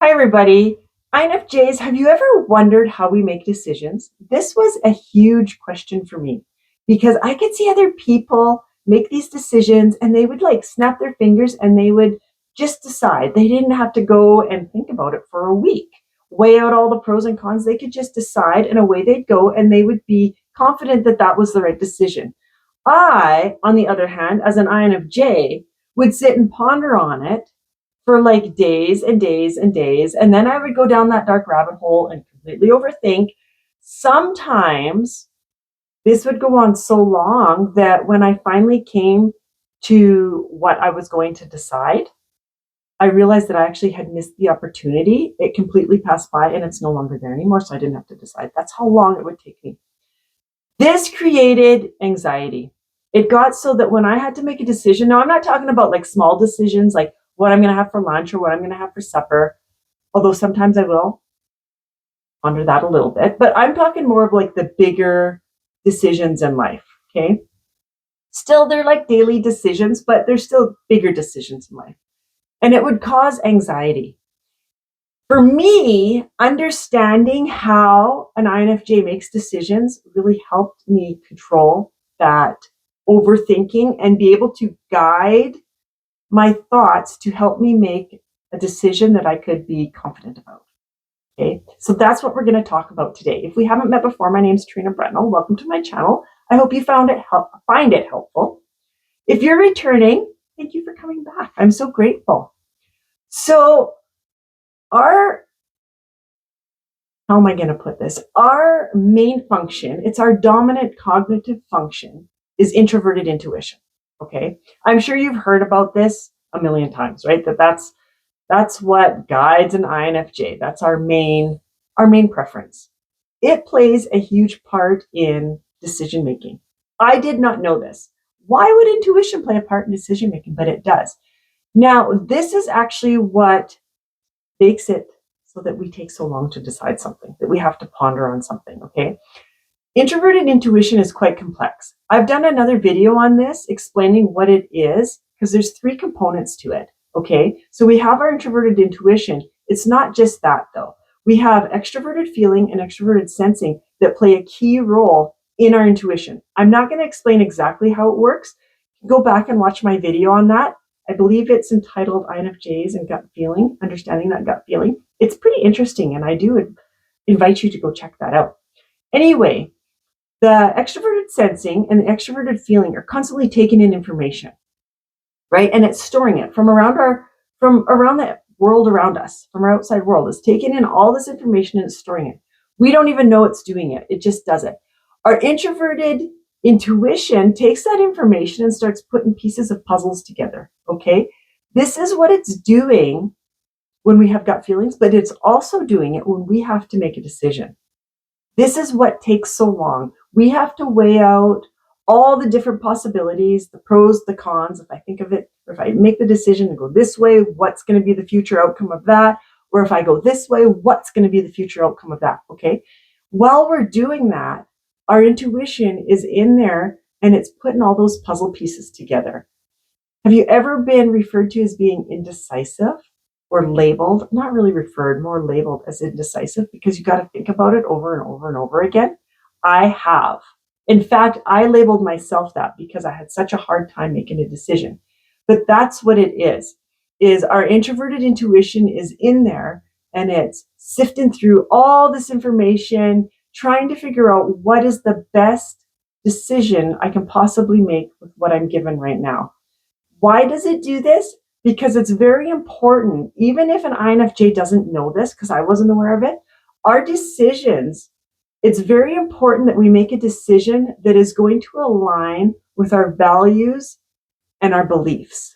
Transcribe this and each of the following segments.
Hi, everybody. INFJs, have you ever wondered how we make decisions? This was a huge question for me because I could see other people make these decisions and they would like snap their fingers and they would just decide. They didn't have to go and think about it for a week, weigh out all the pros and cons. They could just decide and away they'd go and they would be confident that that was the right decision. I, on the other hand, as an INFJ, would sit and ponder on it for like days and days and days. And then I would go down that dark rabbit hole and completely overthink. Sometimes this would go on so long that when I finally came to what I was going to decide, I realized that I actually had missed the opportunity. It completely passed by and it's no longer there anymore. So I didn't have to decide. That's how long it would take me. This created anxiety. It got so that when I had to make a decision, now I'm not talking about like small decisions like what I'm going to have for lunch or what I'm going to have for supper, although sometimes I will ponder that a little bit, but I'm talking more of like the bigger decisions in life. Okay. Still, they're like daily decisions, but they're still bigger decisions in life. And it would cause anxiety. For me, understanding how an INFJ makes decisions really helped me control that overthinking and be able to guide my thoughts to help me make a decision that I could be confident about. Okay, so that's what we're going to talk about today. If we haven't met before, my name is Trina Bretnell. Welcome to my channel. I hope you find it helpful. If you're returning, thank you for coming back. I'm so grateful. So how am I going to put this? Our main function, it's our dominant cognitive function, is introverted intuition. Okay. I'm sure you've heard about this a million times, right? That's what guides an INFJ. That's our main preference. It plays a huge part in decision making. I did not know this. Why would intuition play a part in decision making? But it does. Now, this is actually what makes it so that we take so long to decide something, that we have to ponder on something, okay? Introverted intuition is quite complex. I've done another video on this explaining what it is because there's three components to it, okay? So we have our introverted intuition. It's not just that though. We have extroverted feeling and extroverted sensing that play a key role in our intuition. I'm not going to explain exactly how it works. Go back and watch my video on that. I believe it's entitled INFJs and Gut Feeling, Understanding That Gut Feeling. It's pretty interesting, and I do invite you to go check that out. Anyway, the extroverted sensing and the extroverted feeling are constantly taking in information, right? And it's storing it from around the world around us, from our outside world. It's taking in all this information and it's storing it. We don't even know it's doing it. It just does it. Our introverted intuition takes that information and starts putting pieces of puzzles together, okay? This is what it's doing when we have gut feelings, but it's also doing it when we have to make a decision. This is what takes so long. We have to weigh out all the different possibilities, the pros, the cons. If I think of it, or if I make the decision to go this way, what's going to be the future outcome of that? Or if I go this way, what's going to be the future outcome of that? Okay. While we're doing that, our intuition is in there and it's putting all those puzzle pieces together. Have you ever been referred to as being indecisive or labeled? Not really referred, more labeled as indecisive because you got to think about it over and over and over again. I have. In fact, I labeled myself that because I had such a hard time making a decision. But that's what it is our introverted intuition is in there and it's sifting through all this information, trying to figure out what is the best decision I can possibly make with what I'm given right now. Why does it do this? Because it's very important, even if an INFJ doesn't know this, because I wasn't aware of it, our decisions, it's very important that we make a decision that is going to align with our values and our beliefs.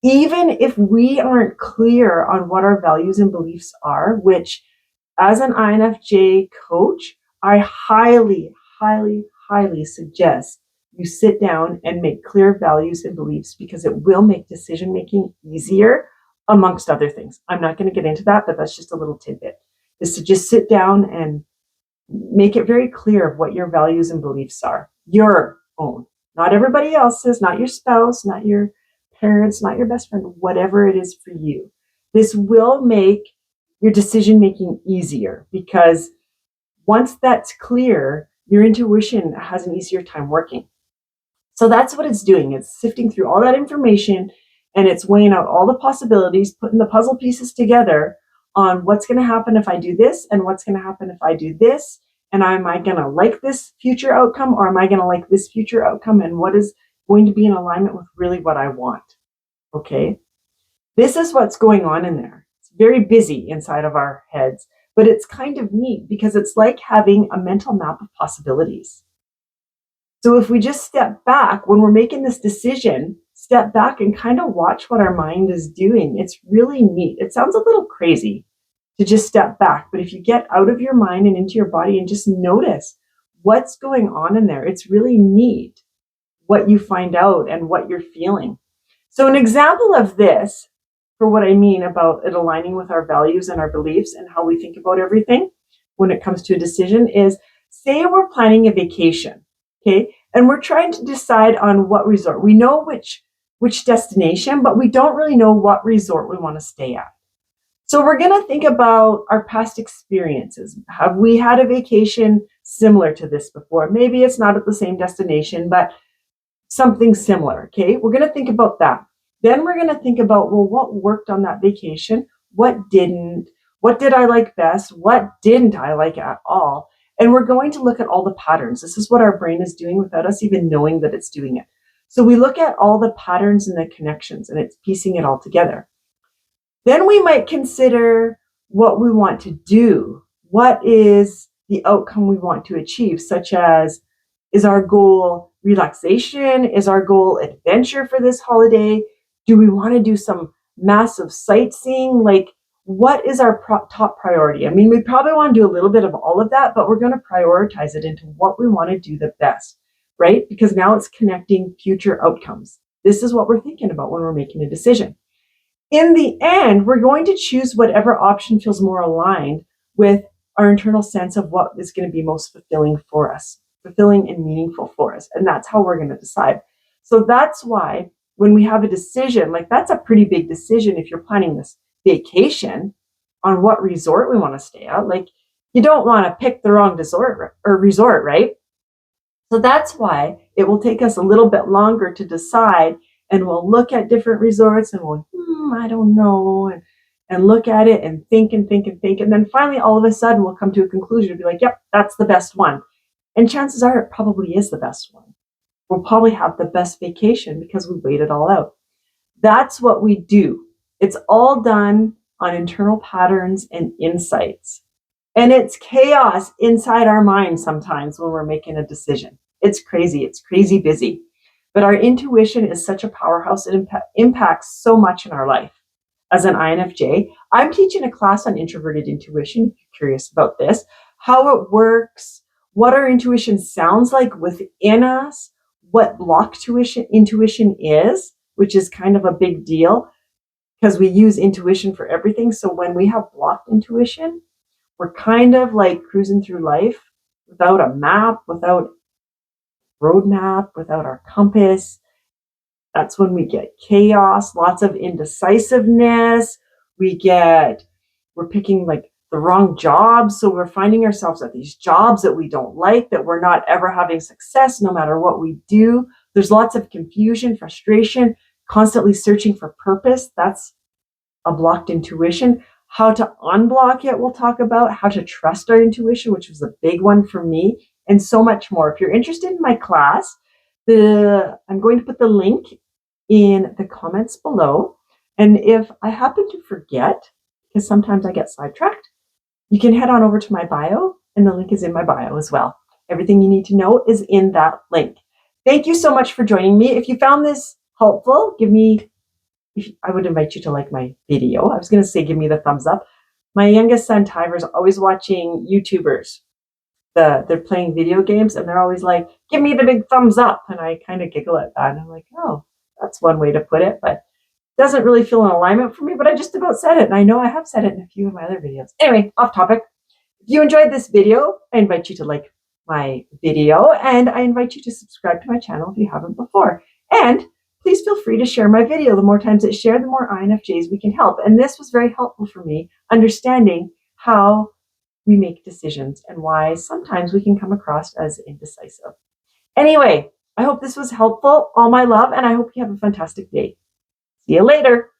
Even if we aren't clear on what our values and beliefs are, which as an INFJ coach, I highly, highly, highly suggest you sit down and make clear values and beliefs because it will make decision making easier, amongst other things. I'm not going to get into that, but that's just a little tidbit, is to just sit down and make it very clear of what your values and beliefs are, your own, not everybody else's, not your spouse, not your parents, not your best friend, whatever it is for you. This will make your decision making easier, because once that's clear, your intuition has an easier time working. So that's what it's doing. It's sifting through all that information and it's weighing out all the possibilities, putting the puzzle pieces together on what's going to happen if I do this and what's going to happen if I do this. And am I going to like this future outcome, or am I going to like this future outcome? And what is going to be in alignment with really what I want? Okay. This is what's going on in there. It's very busy inside of our heads, but it's kind of neat because it's like having a mental map of possibilities. So if we just step back when we're making this decision, step back and kind of watch what our mind is doing. It's really neat. It sounds a little crazy to just step back, but if you get out of your mind and into your body and just notice what's going on in there, it's really neat what you find out and what you're feeling. So an example of this, for what I mean about it aligning with our values and our beliefs and how we think about everything when it comes to a decision, is say we're planning a vacation, okay? And we're trying to decide on what resort. We know which destination, but we don't really know what resort we want to stay at. So we're going to think about our past experiences. Have we had a vacation similar to this before? Maybe it's not at the same destination, but something similar, okay? We're going to think about that. Then we're going to think about, well, what worked on that vacation? What didn't? What did I like best? What didn't I like at all? And we're going to look at all the patterns. This is what our brain is doing without us even knowing that it's doing it. So we look at all the patterns and the connections, and it's piecing it all together. Then we might consider what we want to do. What is the outcome we want to achieve, such as, is our goal relaxation? Is our goal adventure for this holiday? Do we want to do some massive sightseeing? Like, what is our top priority? I mean, we probably want to do a little bit of all of that, but we're going to prioritize it into what we want to do the best, right? Because now it's connecting future outcomes. This is what we're thinking about when we're making a decision. In the end, we're going to choose whatever option feels more aligned with our internal sense of what is going to be most fulfilling for us, fulfilling and meaningful for us. And that's how we're going to decide. So that's why when we have a decision, like that's a pretty big decision if you're planning this vacation on what resort we want to stay at. Like, you don't want to pick the wrong resort, right? So that's why it will take us a little bit longer to decide, and we'll look at different resorts and we'll, I don't know, and look at it and think and think and think. And then finally, all of a sudden, we'll come to a conclusion and be like, yep, that's the best one. And chances are it probably is the best one. We'll probably have the best vacation because we weighed it all out. That's what we do. It's all done on internal patterns and insights. And it's chaos inside our minds sometimes when we're making a decision. It's crazy. It's crazy busy. But our intuition is such a powerhouse. It impacts so much in our life. As an INFJ, I'm teaching a class on introverted intuition, if you're curious about this, how it works, what our intuition sounds like within us, what blocked intuition is, which is kind of a big deal because we use intuition for everything. So when we have blocked intuition, we're kind of like cruising through life without a map, without roadmap, without our compass. That's when we get chaos, lots of indecisiveness. We're picking like the wrong jobs. So we're finding ourselves at these jobs that we don't like, that we're not ever having success no matter what we do. There's lots of confusion, frustration, constantly searching for purpose. That's a blocked intuition. How to unblock it, we'll talk about. How to trust our intuition, which was a big one for me, and so much more. If you're interested in my class, I'm going to put the link in the comments below. And if I happen to forget, because sometimes I get sidetracked, you can head on over to my bio, and the link is in my bio as well. Everything you need to know is in that link. Thank you so much for joining me. If you found this helpful, I would invite you to like my video. I was going to say, give me the thumbs up. My youngest son, Tyler, is always watching YouTubers. They're playing video games, and they're always like, give me the big thumbs up. And I kind of giggle at that. And I'm like, oh, that's one way to put it, but it doesn't really feel in alignment for me, but I just about said it. And I know I have said it in a few of my other videos. Anyway, off topic. If you enjoyed this video, I invite you to like my video, and I invite you to subscribe to my channel if you haven't before. And please feel free to share my video. The more times it's shared, the more INFJs we can help. And this was very helpful for me understanding how we make decisions and why sometimes we can come across as indecisive. Anyway, I hope this was helpful. All my love, and I hope you have a fantastic day. See you later.